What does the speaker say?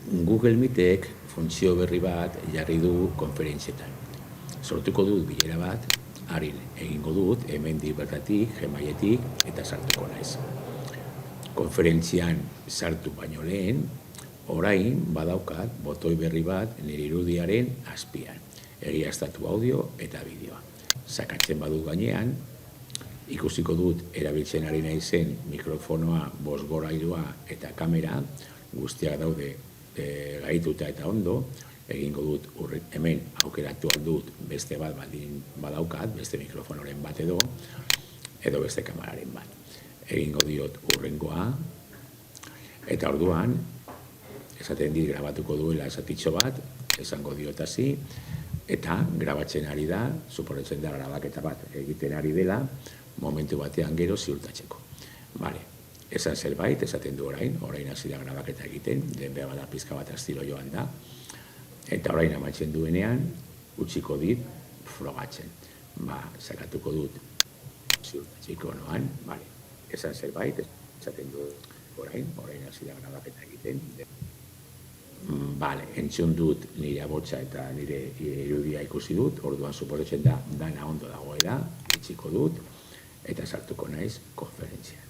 Google Meetek funtzio berri bat jarri du konferentzietan. Sortuko dut bilera bat, harin egingo dut, hemendik bertatik, Gmailetik eta sartuko naiz. Konferentzian sartu baino lehen, orain badaukat botoi berri bat nire irudiaren azpian. Egiaztatu audio eta bideoa. Sakatzen badut gainean, ikusiko dut erabiltzen ari naizen mikrofonoa, bozgorailua eta kamera, guztiak daude gaituta eta ondo, egingo dut hemen aukeratu dut beste bat baldin badaukat, beste mikrofonoren bat edo beste kameraren bat. Egingo diot hurrengoa, eta orduan, esaten dit grabatuko duela esatitxo bat, esango diot hasi, eta grabatzen ari da, suposatzen da grabaketa bat egiten ari dela, momentu batean gero ziurtatzeko. Bale, esan zerbait, esaten du orain hasi da grabaketa egiten, denbea bada pizka bat astiro joan da, eta orain amaitzen duenean, utziko dit frogatzen. Sakatuko dut ziurtatzeko noan, bale, esan zerbait, esaten du orain hasi da grabaketa egiten, Bale, entzun dut nire abotsa eta nire irudia ikusi dut, orduan suposatzen da dana ondo dagoela, utziko dut, eta sartuko naiz konferentzian.